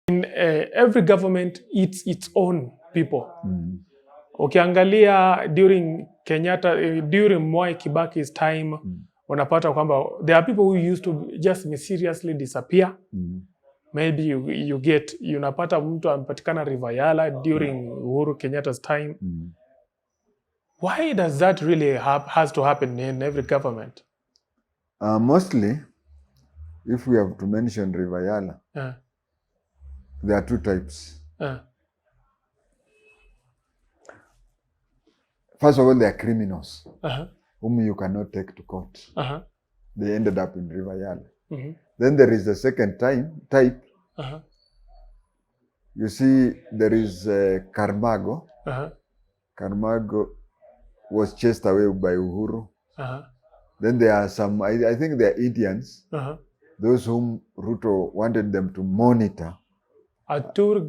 Every government eats its own people. Ukiangalia during Mwai Kibaki's time, unapata kwamba there are people who used to just mysteriously disappear. Maybe you get, unapata mtu amepatikana River Yala during Uhuru Kenyatta's time. Why does that really has to happen in every government? Mostly, if we have to mention River Yala, there are two types. First of all, they are criminals whom you cannot take to court. They ended up in River Yala. Then there is the second type. You see, there is Karmago. Karmago was chased away by Uhuru. Then there are some, I think they are Indians, those whom Ruto wanted them to monitor. Artur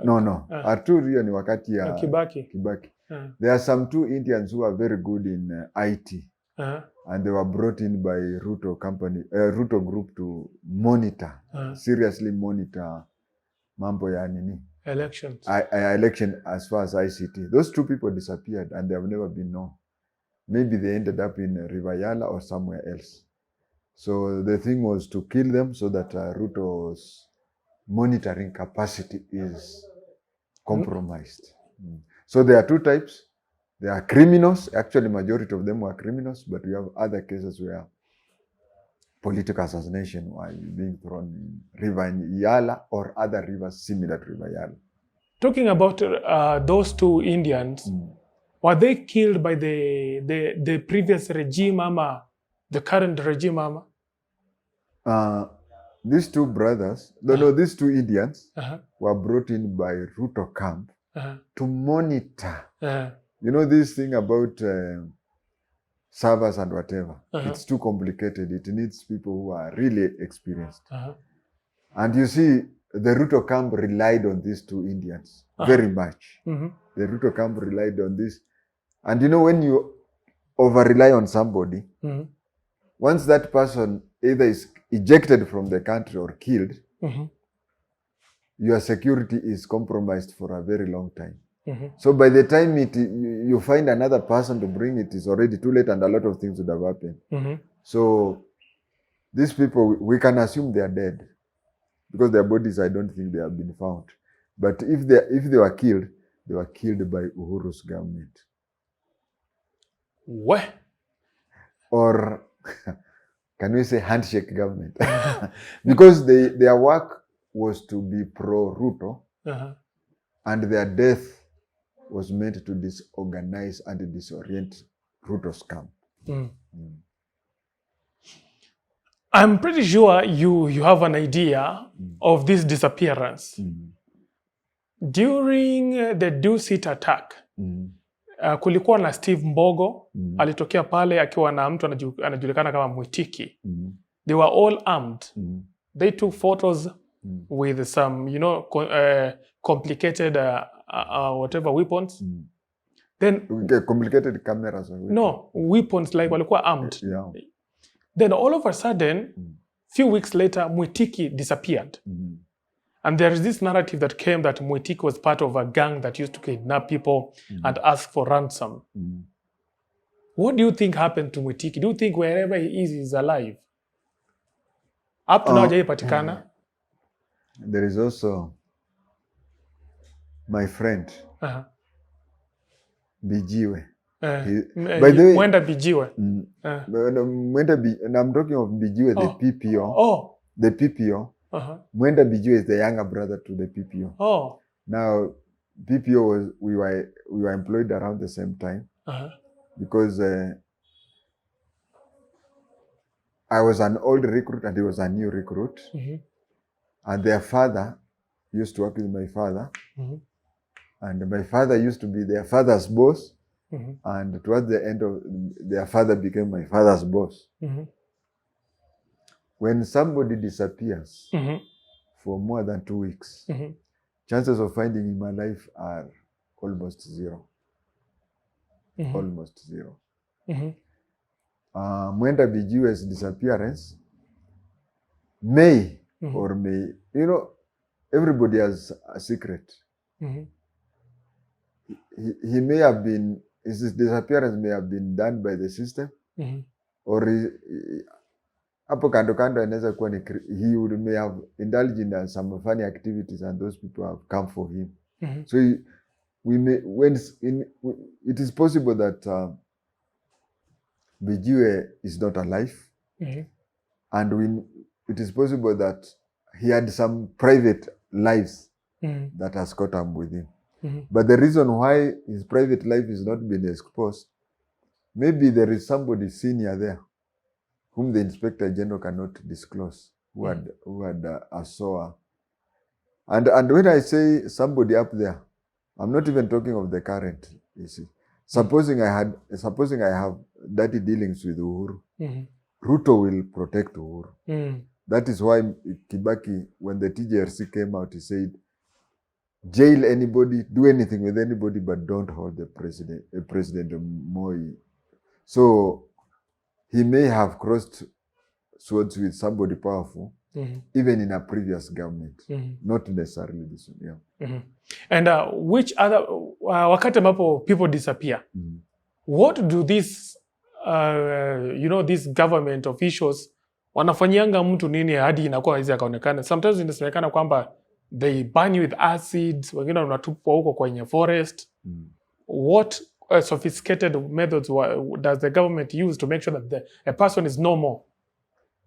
No. Artur hiyo ni wakati ya Kibaki. There are some two Indians who are very good in IT. And they were brought in by Ruto group to monitor, seriously monitor mambo ya nini? Elections. Election as far as ICT. Those two people disappeared and they have never been known. Maybe they ended up in River Yala or somewhere else. So the thing was to kill them so that Ruto's monitoring capacity is compromised. So there are two types. There are criminals. Actually, majority of them were criminals, but we have other cases where political assassination was being thrown in River Yala or other rivers similar to River Yala. Talking about those two Indians, were they killed by the previous regime, ama the current regime, ama? These two brothers, these two Indians were brought in by Ruto camp to monitor. You know this thing about servers and whatever. It's too complicated. It needs people who are really experienced. And you see, the Ruto camp relied on these two Indians very much. The Ruto camp relied on this. And you know, when you over-rely on somebody, once that person either is ejected from the country or killed, your security is compromised for a very long time. So by the time you find another person to bring it, is already too late and a lot of things would have happened. So these people, we can assume they are dead because their bodies, I don't think they have been found. But if they were killed by Uhuru's government. What? Or can we say handshake government? Because their work was to be pro-Ruto and their death was meant to disorganize and disorient Ruto's camp. I'm pretty sure you have an idea of this disappearance. During the Do-Sit attack, kulikuwa na Steve Mbogo, alitokea pale akiwa na mtu anajulikana kama Mwitiki. They were all armed. They took photos with some, complicated whatever weapons. Then complicated cameras. No, weapons like walikuwa armed. Then all of a sudden, few weeks later, Mwitiki disappeared. And there is this narrative that came that Mwitiki was part of a gang that used to kidnap people and ask for ransom. What do you think happened to Mwitiki? Do you think wherever he is, he's alive? Up to now, hajaipatikana? There is also my friend, Mbijiwe. By the way, Mwenda Mbijiwe. And I'm talking of Mbijiwe, the PPO. The PPO. Mwenda Mbijiwe is the younger brother to the PPO. Now, PPO we were employed around the same time because I was an old recruit and he was a new recruit. And their father used to work with my father. And my father used to be their father's boss. And towards the end of their father became my father's boss. When somebody disappears for more than 2 weeks, chances of finding him alive are almost zero. Almost zero. Mwenda Mbijiwe's disappearance may, everybody has a secret. He may have been, his disappearance may have been done by the system, or hapo kando kando anaweza kuwa ni he may have indulged in some funny activities and those people have come for him. So it is possible that Mbijiwe is not alive, and it is possible that he had some private lives that has caught up with him. But the reason why his private life is not been exposed, maybe there is somebody senior there whom the Inspector General cannot disclose, who had a SOA. And when I say somebody up there, I'm not even talking of the current, you see. Supposing I have dirty dealings with Uhuru, Ruto will protect Uhuru. That is why Kibaki, when the TJRC came out, he said, jail anybody, do anything with anybody, but don't hold the President Moi. So he may have crossed swords with somebody powerful, even in a previous government, not necessarily this one. Yeah. And which other, wakati ambapo people disappear, what do these, these government officials wanafanyanga mtu nini hadi inakuwa hizi akaonekana? Sometimes inasemekana kwamba they burn you with acids, wengine wanatupwa huko kwenye forest. What sophisticated methods does the government use to make sure that a person is no more?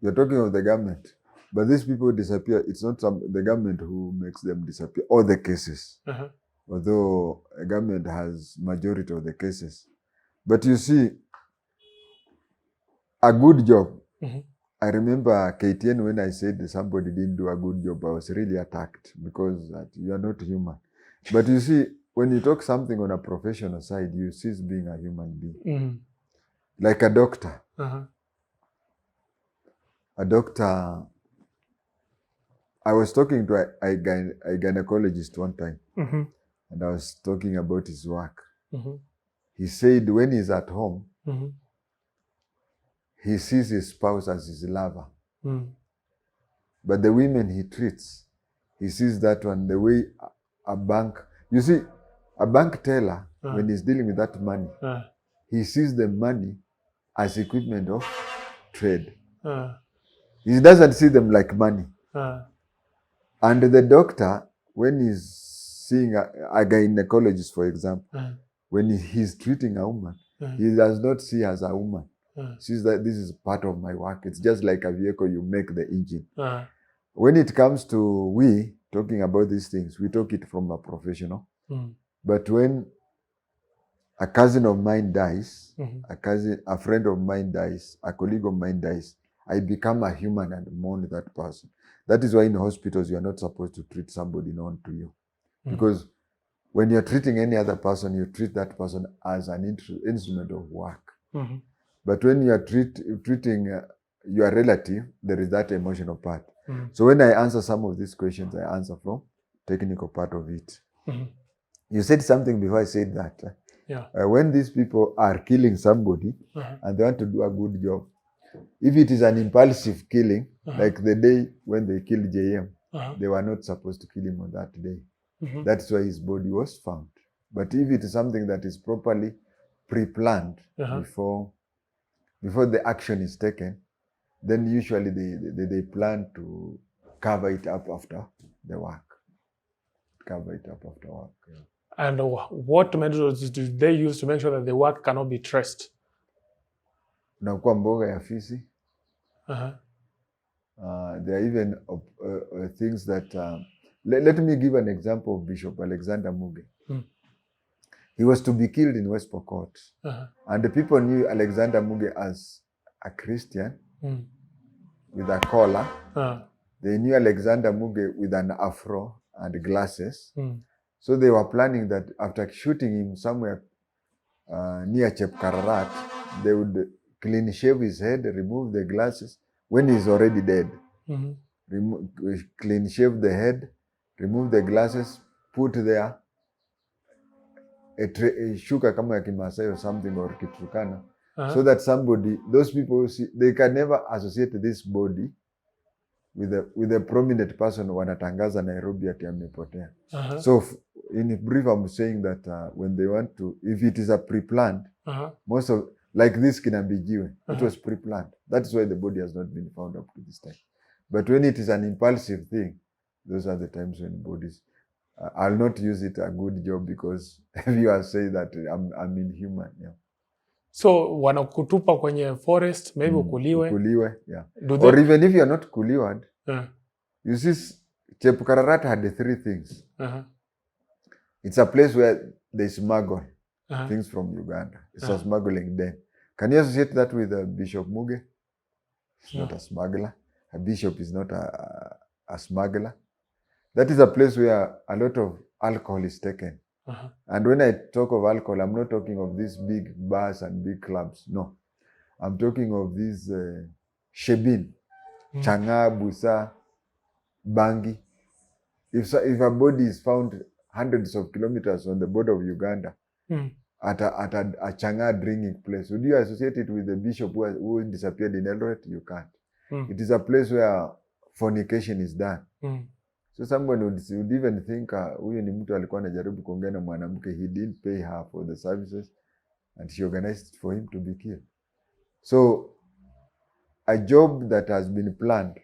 You're talking of the government, but these people disappear. It's not the government who makes them disappear, all the cases. Although a government has majority of the cases. But you see, a good job. I remember KTN when I said somebody didn't do a good job, I was really attacked because you are not human. But you see, when you talk something on a professional side, you cease being a human being. Like a doctor. A doctor, I was talking to a gynecologist one time, and I was talking about his work. He said when he's at home, he sees his spouse as his lover. But the women he treats, he sees that one the way a bank... You see, a bank teller, when he's dealing with that money, he sees the money as equipment of trade. He doesn't see them like money. And the doctor, when he's seeing a gynecologist, for example, when he's treating a woman, he does not see her as a woman. Sees that this is part of my work. It's just like a vehicle, you make the engine. When it comes to talking about these things, we talk it from a professional. But when a cousin of mine dies, a friend of mine dies, a colleague of mine dies, I become a human and mourn that person. That is why in hospitals you are not supposed to treat somebody known to you. Because when you're treating any other person, you treat that person as an instrument of work. But when you are treating your relative, there is that emotional part. So when I answer some of these questions, I answer from technical part of it. You said something before I said that. When these people are killing somebody and they want to do a good job, if it is an impulsive killing, like the day when they killed JM, they were not supposed to kill him on that day. That's why his body was found. But if it is something that is properly pre-planned before the action is taken, then usually they plan to cover it up after the work. And what methods do they use to make sure that the work cannot be traced? Unakuwa mboga ya fisi. There are even things that... let me give an example of Bishop Alexander Muge. He was to be killed in West Pokot. And the people knew Alexander Muge as a Christian with a collar. They knew Alexander Muge with an afro and glasses. So they were planning that after shooting him somewhere near Chepkararat, they would clean shave his head, remove the glasses when he's already dead. Clean shave the head, remove the glasses, put there a shuka kama ya Kimasai or something or Kiturkana, so that those people, they can never associate this body with a prominent person wanatangaza Nairobi ati amepotea. So in brief, I'm saying that when they want to, if it is a pre-planned, most of, like this kina Mbijiwe, it was pre-planned. That's why the body has not been found up to this time. But when it is an impulsive thing, those are the times when bodies, I'll not use it a good job because viewers say that I'm inhuman. Yeah. So wanakutupa kwenye forest, maybe ukuliwe. Ukuliwe, yeah. Or even if you're not kuliwed, you see, Chepkararat had the 3 things. It's a place where they smuggle things from Uganda. It's a smuggling den. Can you associate that with Bishop Muge? He's not a smuggler. A bishop is not a smuggler. That is a place where a lot of alcohol is taken. And when I talk of alcohol, I'm not talking of these big bars and big clubs. No. I'm talking of these shebin, changa, busa, bangi. If a body is found hundreds of kilometers on the border of Uganda at a changa drinking place, would you associate it with the bishop who disappeared in Eldoret? You can't. It is a place where fornication is done. So someone would even think huyu ni mtu alikuwa anajaribu kuongea na mwanamke. He didn't pay her for the services and she organized for him to be killed. So a job that has been planned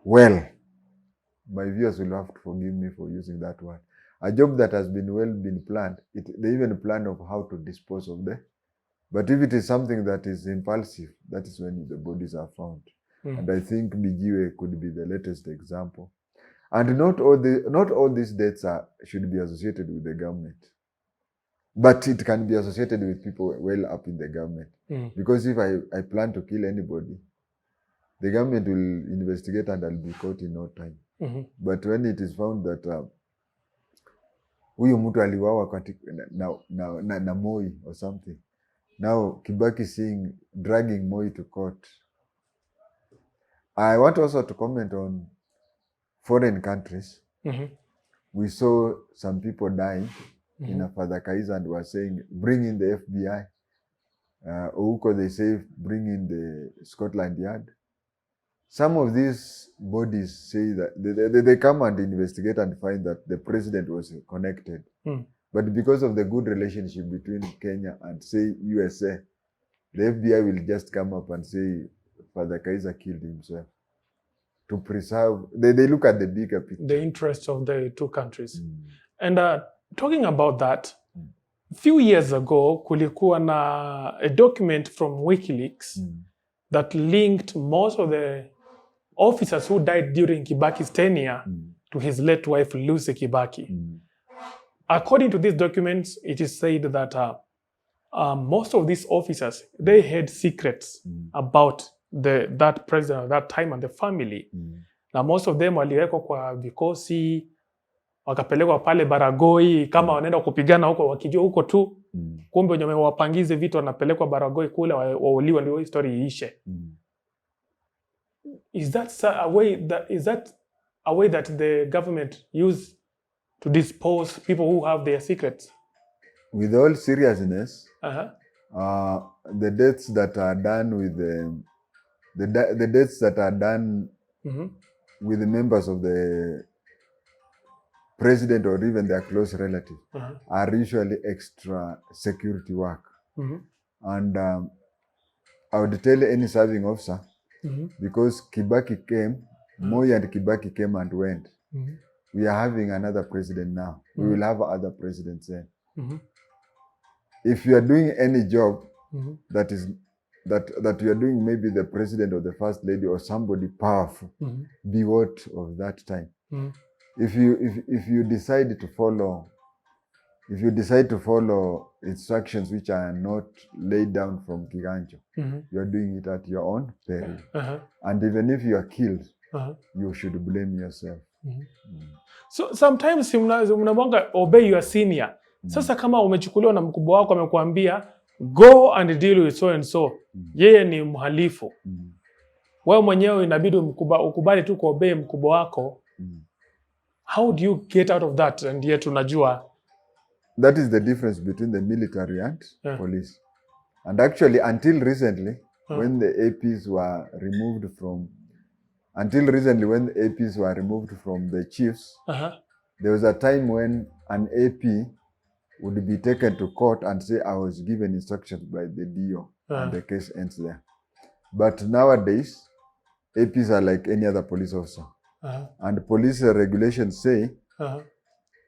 well, my viewers will have to forgive me for using that word. A job that has been planned, they even plan of how to dispose of them. But if it is something that is impulsive, that is when the bodies are found. And I think Mbijiwe could be the latest example. And not all these deaths should be associated with the government. But it can be associated with people well up in the government. Because if I plan to kill anybody, the government will investigate and I'll be caught in no time. But when it is found that huyu mtu aliwawa na Moi or something, now Kibaki dragging Moi to court. I want also to comment on foreign countries. We saw some people dying in a Father Kaiza and were saying, bring in the FBI. Ouko, they say, bring in the Scotland Yard. Some of these bodies say that they come and investigate and find that the president was connected. But because of the good relationship between Kenya and, say, USA, the FBI will just come up and say, Father Kaiza killed himself. To preserve, they look at the bigger picture. The interests of the two countries. And talking about that, a few years ago, kulikuwa na a document from WikiLeaks that linked most of the officers who died during Kibaki's tenure to his late wife, Lucy Kibaki. According to these documents, it is said that most of these officers, they had secrets about that president at that time and the family. Na most of them waliwekwa kwa vikosi, wakapelekwa pale Baragoi kama wanaenda kupigana huko, wakijua huko tu. Kumbe wenye wapangize vitu wanapelekwa Baragoi kule wauliwa, ndio history iishe. Is that a way that the government use to dispose people who have their secrets? With all seriousness, the deaths that are done with the deaths that are done with the members of the president or even their close relative are usually extra security work. And I would tell any serving officer, because Kibaki came, Moi and Kibaki came and went. We are having another president now. We will have other presidents then. If you are doing any job that you are doing, maybe the president or the first lady or somebody powerful, be what of that time. If you decide to follow instructions which are not laid down from Kiganjo, you are doing it at your own peril. And even if you are killed, you should blame yourself. So sometimes mnamwanga obey your senior. Sasa kama umechukuliwa na mkubwa wako amekuambia go and deal with so and so, yeye ni mhalifu, wewe mwenyewe inabidi ukubali tu kuobey mkubwa wako. How do you get out of that? And yet unajua that is the difference between the military and police. And actually until recently, when the APs were removed from until recently when APs were removed from the chiefs, there was a time when an AP would be taken to court and say, I was given instructions by the DO, and the case ends there. But nowadays, APs are like any other police officer. And police regulations say,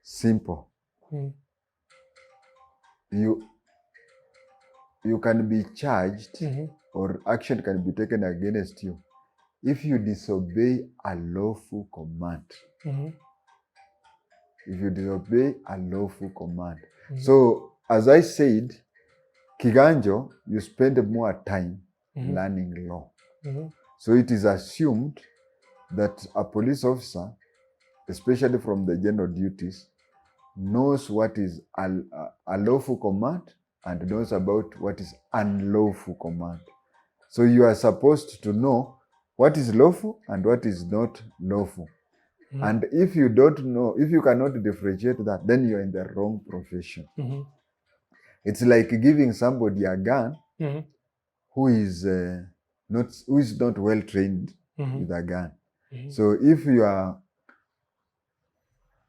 simple. You can be charged or action can be taken against you if you disobey a lawful command. If you disobey a lawful command. So, as I said, Kiganjo, you spend more time learning law. So it is assumed that a police officer, especially from the general duties, knows what is a lawful command and knows about what is unlawful command. So you are supposed to know what is lawful and what is not lawful. And if you don't know, if you cannot differentiate that, then you are in the wrong profession. It's like giving somebody a gun who is not well trained with a gun. So if you are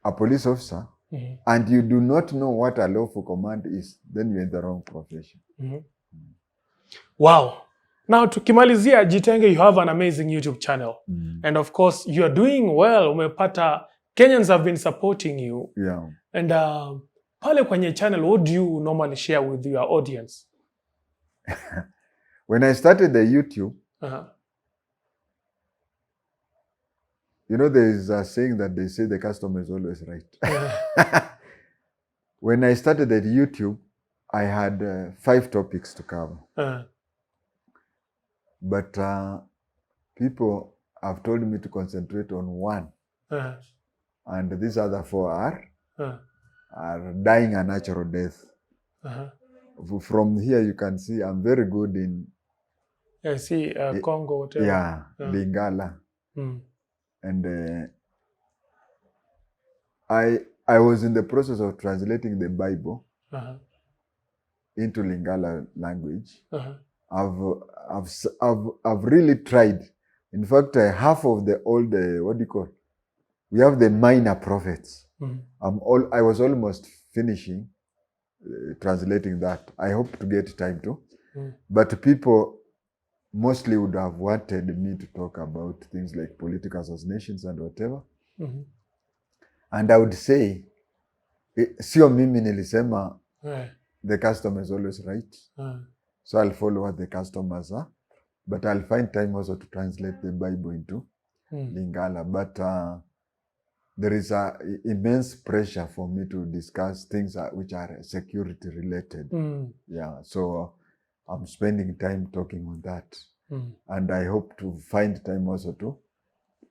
a police officer and you do not know what a lawful command is, then you're in the wrong profession. Wow. Now, tukimalizia Jitenge, you have an amazing YouTube channel. And of course, you are doing well. Umepata, Kenyans have been supporting you. Yeah. And pale kwenye channel, what do you normally share with your audience? When I started the YouTube, you know, there is a saying that they say the customer is always right. When I started at YouTube, I had 5 topics to cover. But people have told me to concentrate on 1. And these other 4 are dying a natural death. From here, you can see I'm very good in... I see Congo, whatever. Yeah, Lingala. And I was in the process of translating the Bible into Lingala language. I've really tried. In fact, half of the old, we have the minor prophets. I was almost finishing translating that. I hope to get time to. But people mostly would have wanted me to talk about things like political assassinations and whatever. And I would say, sio mimi nilisema, the customer is always right. So I'll follow what the customers are. But I'll find time also to translate the Bible into Lingala. But there is immense pressure for me to discuss things which are security related. Yeah, so I'm spending time talking on that. And I hope to find time also to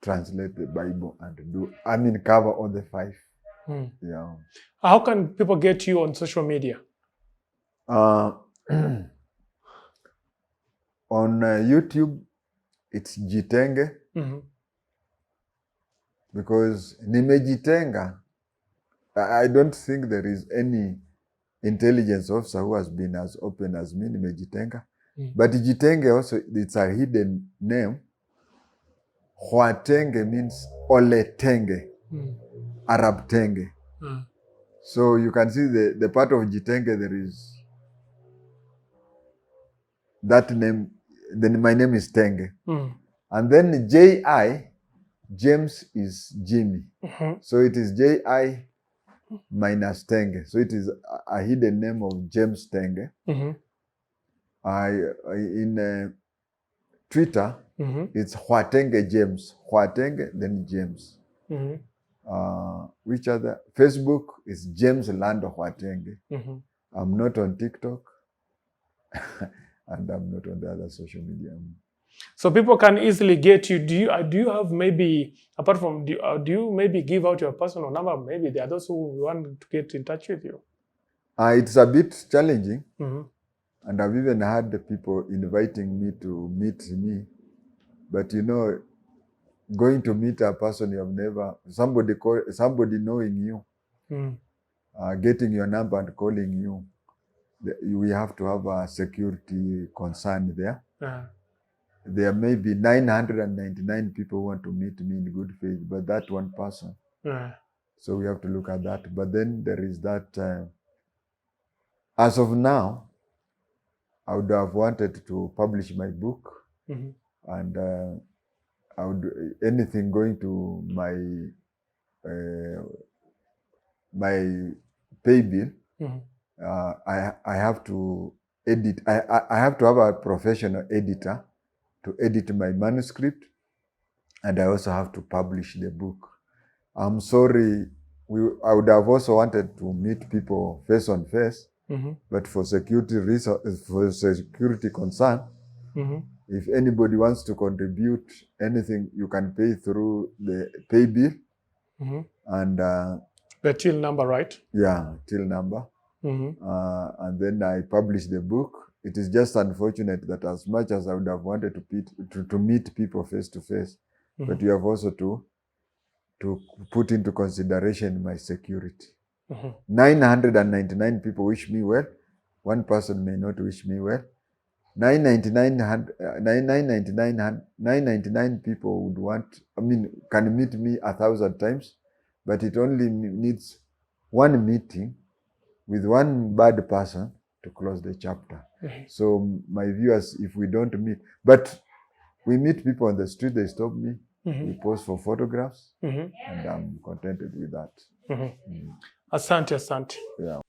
translate the Bible and cover all the 5. Yeah. How can people get you on social media? On YouTube, it's Jitenge. Because nimejitenga. I don't think there is any intelligence officer who has been as open as me, nimejitenga. But Jitenge also, it's a hidden name. Khwatenge means Oletenge, Arab Tenge. So you can see the part of Jitenge, there is that name. Then my name is Tenge. And then J.I., James is Jimmy. So it is J.I. minus Tenge. So it is a hidden name of James Tenge. In Twitter, it's Khwatenge James. Khwatenge, then James. Which other? Facebook is James Lando Khwatenge. I'm not on TikTok. And I'm not on the other social media. So people can easily get you. Do you have maybe, apart from, do you maybe give out your personal number? Maybe there are those who want to get in touch with you. It's a bit challenging. And I've even had the people inviting me to meet me. But you know, going to meet a person you have never, somebody knowing you, getting your number and calling you, we have to have a security concern there. there may be 999 people who want to meet me in good faith, but that one person. So we have to look at that. But then there is that, as of now, I would have wanted to publish my book, and I would anything going to my pay bill. I have to edit. I have to have a professional editor to edit my manuscript, and I also have to publish the book. I'm sorry, I would have also wanted to meet people face on face, but for security reasons, for security concern, if anybody wants to contribute anything, you can pay through the pay bill, and the till number, right? Yeah, till number. And then I publish the book. It is just unfortunate that as much as I would have wanted to meet people face to face, but you have also to put into consideration my security. 999 people wish me well. One person may not wish me well. 999 people would can meet me 1,000 times, but it only needs one meeting with one bad person to close the chapter. So my viewers, if we don't meet, but we meet people on the street, they stop me, we pose for photographs, and I'm contented with that. Asante. Yeah.